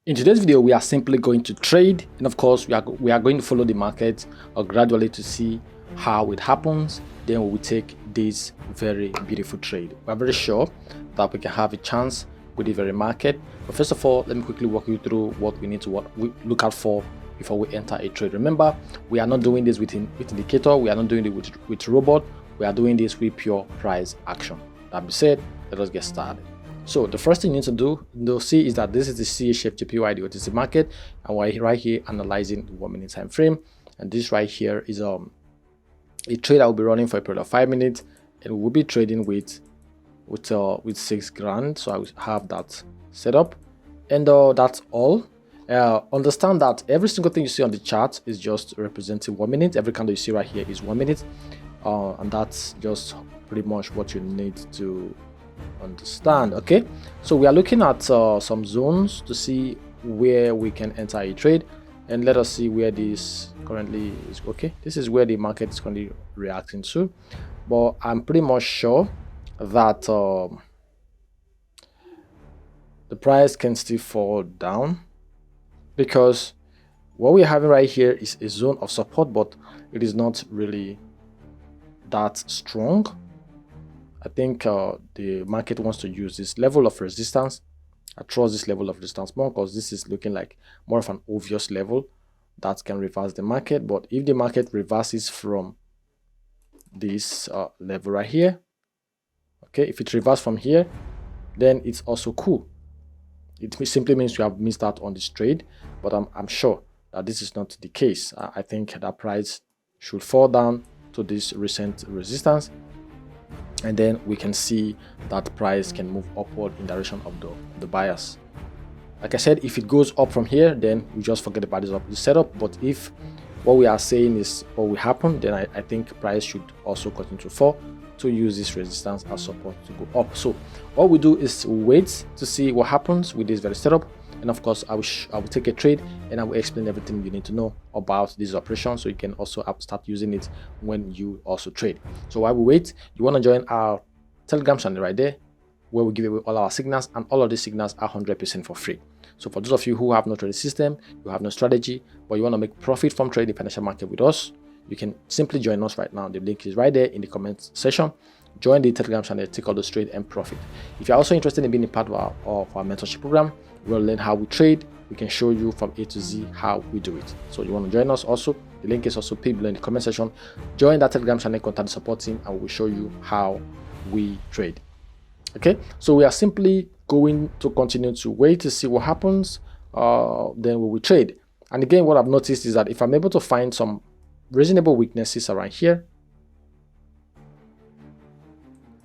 In today's video, we are simply going to trade, and of course we are going to follow the market gradually to see how it happens. Then we will take this very beautiful trade. We are very sure that we can have a chance with the very market. But first of all, let me quickly walk you through what we need to look out for before we enter a trade. Remember, we are not doing this with indicator, we are not doing it with robot, we are doing this with pure price action. That being said, let us get started. So the first thing you need to do, see is that this is the CHF GPUID, which is the market, and we're right here analyzing the 1 minute time frame. And this right here is a trade I will be running for a period of 5 minutes, and we'll be trading with 6 grand. So I will have that set up, and that's all. Understand that every single thing you see on the chart is just representing 1 minute. Every candle you see right here is 1 minute, and that's just pretty much what you need to understand. Okay, so we are looking at some zones to see where we can enter a trade, and let us see where this currently is. Okay, this is where the market is currently reacting to, but I'm pretty much sure that the price can still fall down, because what we're having right here is a zone of support, but it is not really that strong. I think the market wants to use this level of resistance. I trust this level of resistance more because this is looking like more of an obvious level that can reverse the market. But if the market reverses from this level right here, okay, if it reverses from here, then it's also cool. It simply means you have missed out on this trade, but I'm sure that this is not the case. I think that price should fall down to this recent resistance, and then we can see that price can move upward in direction of the bias. Like I said, if it goes up from here, then we just forget about this setup. But if what we are saying is what will happen, then I think price should also continue to fall to use this resistance as support to go up. So what we do is wait to see what happens with this very setup, and of course I will take a trade and I will explain everything you need to know about this operation, so you can also start using it when you also trade. So while we wait, you want to join our Telegram channel right there, where we give away all our signals, and all of these signals are 100% for free. So for those of you who have no trading system, you have no strategy, but you want to make profit from trading financial market with us, you can simply join us right now. The link is right there in the comment section. Join the Telegram channel, take all the trade and profit. If you're also interested in being a part of our mentorship program, we'll learn how we trade. We can show you from A to Z how we do it. So you want to join us also, the link is also pinned below in the comment section. Join that Telegram channel, contact the support team, and we'll show you how we trade. Okay, so we are simply going to continue to wait to see what happens, then we will trade. And again, what I've noticed is that if I'm able to find some reasonable weaknesses around here,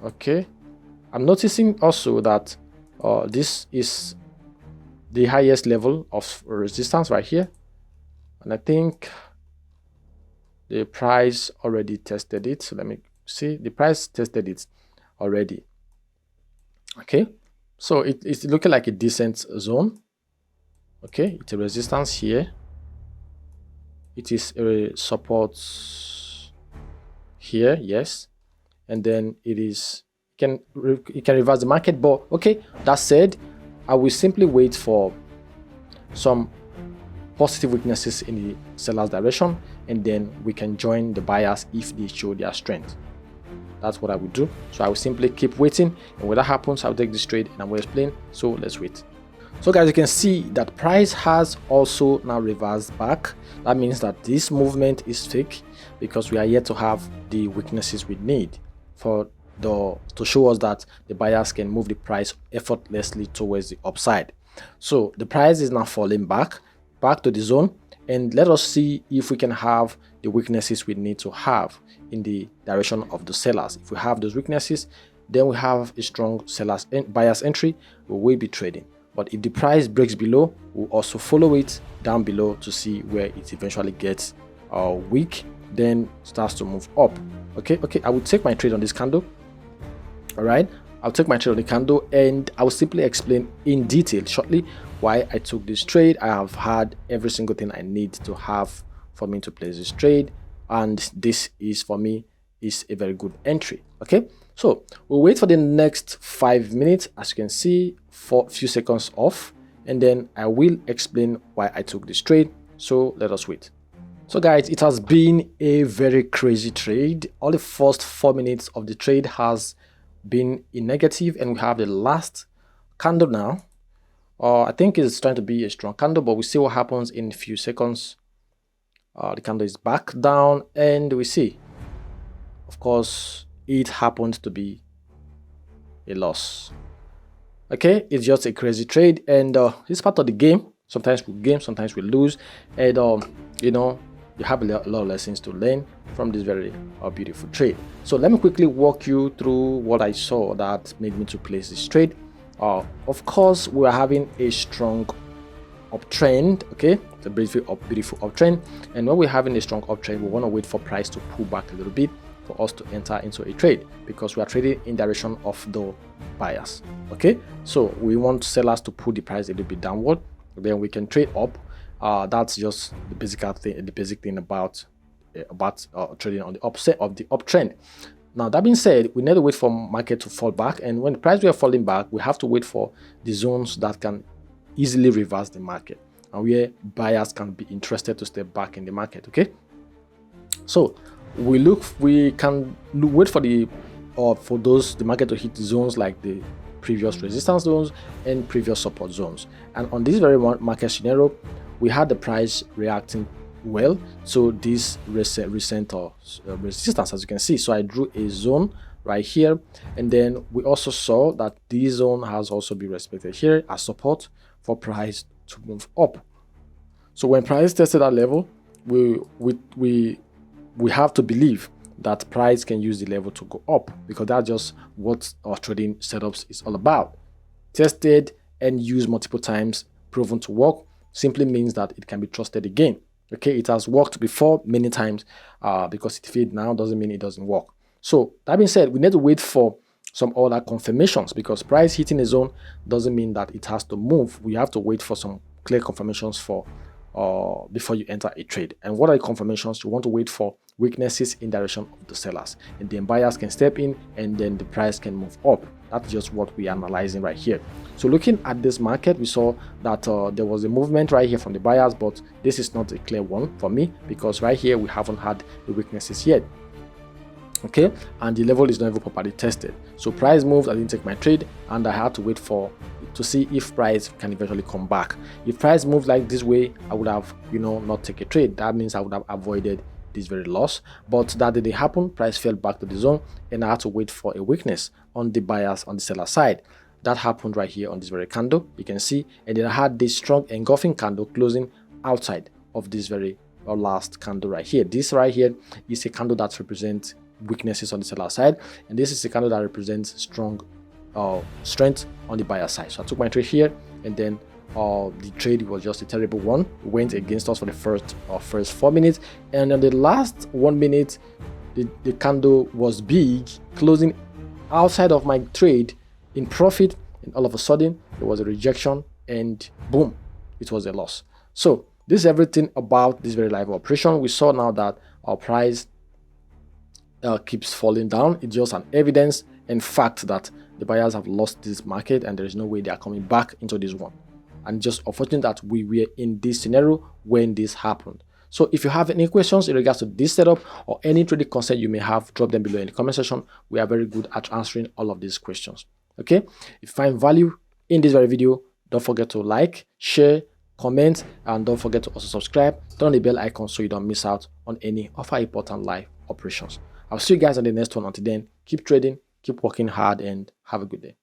okay, I'm noticing also that this is the highest level of resistance right here, and I think the price already tested it. So let me see, the price tested it already. Okay, so it's looking like a decent zone. Okay, it's a resistance here, it is a support here, yes, and then it can reverse the market. But okay, that said, I will simply wait for some positive weaknesses in the seller's direction, and then we can join the buyers if they show their strength. That's what I would do. So I will simply keep waiting, and when that happens, I'll take this trade and I will explain. So let's wait. So guys, you can see that price has also now reversed back. That means that this movement is fake, because we are yet to have the weaknesses we need to show us that the buyers can move the price effortlessly towards the upside. So the price is now falling back to the zone, and let us see if we can have the weaknesses we need to have in the direction of the sellers. If we have those weaknesses, then we have a strong buyer's entry, we will be trading. But if the price breaks below, we'll also follow it down below to see where it eventually gets weak, then starts to move up. Okay, I will take my trade on this candle. All right, I'll take my trade on the candle, and I will simply explain in detail shortly why I took this trade. I have had every single thing I need to have for me to place this trade, and this is, for me, is a very good entry. Okay, so we'll wait for the next 5 minutes. As you can see, for a few seconds off, and then I will explain why I took this trade. So let us wait. So guys, it has been a very crazy trade. All the first 4 minutes of the trade has been in negative, and we have the last candle now. I think it's trying to be a strong candle, but we see what happens in a few seconds. The candle is back down, and we see, of course, it happened to be a loss. Okay, it's just a crazy trade, and it's part of the game. Sometimes we gain, sometimes we lose, and you know, you have a lot of lessons to learn from this very beautiful trade. So let me quickly walk you through what I saw that made me to place this trade. Of course, we are having a strong uptrend. Okay, it's a beautiful uptrend, and when we're having a strong uptrend, we want to wait for price to pull back a little bit for us to enter into a trade, because we are trading in direction of the buyers. Okay, so we want sellers to pull the price a little bit downward, then we can trade up. That's just the basic thing about trading on the upset of the uptrend. Now, that being said, we need to wait for market to fall back, and when the price we are falling back, we have to wait for the zones that can easily reverse the market, and where buyers can be interested to step back in the market. Okay, so we can wait for the market to hit zones like the previous resistance zones and previous support zones. And on this very market scenario, we had the price reacting well to this recent resistance, as you can see. So I drew a zone right here, and then we also saw that this zone has also been respected here as support for price to move up. So when price tested that level, we have to believe that price can use the level to go up, because that's just what our trading setups is all about. Tested and used multiple times, proven to work, simply means that it can be trusted again. Okay, it has worked before many times. Because it failed now doesn't mean it doesn't work. So that being said, we need to wait for some other confirmations, because price hitting a zone doesn't mean that it has to move. We have to wait for some clear confirmations for before you enter a trade. And what are the confirmations? You want to wait for weaknesses in direction of the sellers, and then buyers can step in, and then the price can move up. That's just what we are analyzing right here. So looking at this market, we saw that there was a movement right here from the buyers, but this is not a clear one for me, because right here we haven't had the weaknesses yet. Okay, and the level is not even properly tested. So price moved, I didn't take my trade, and I had to wait to see if price can eventually come back. If price moved like this way, I would have, not take a trade. That means I would have avoided this very loss, but that didn't happen. Price fell back to the zone, and I had to wait for a weakness on the buyers on the seller side. That happened right here on this very candle, you can see, and then I had this strong engulfing candle closing outside of this very last candle right here. This right here is a candle that represents weaknesses on the seller side, and this is a candle that represents strong strength on the buyer side. So I took my trade here, and then the trade was just a terrible one. It went against us for the first 4 minutes, and on the last 1 minute, the candle was big, closing outside of my trade in profit, and all of a sudden there was a rejection, and boom, it was a loss. So this is everything about this very live operation. We saw now that our price keeps falling down. It's just an evidence and fact that the buyers have lost this market, and there is no way they are coming back into this one. And just unfortunate that we were in this scenario when this happened. So if you have any questions in regards to this setup or any trading concept you may have, drop them below in the comment section. We are very good at answering all of these questions. Okay, if you find value in this very video, don't forget to like, share, comment, and don't forget to also subscribe. Turn on the bell icon so you don't miss out on any of our important live operations. I'll see you guys on the next one. Until then, keep trading, keep working hard, and have a good day.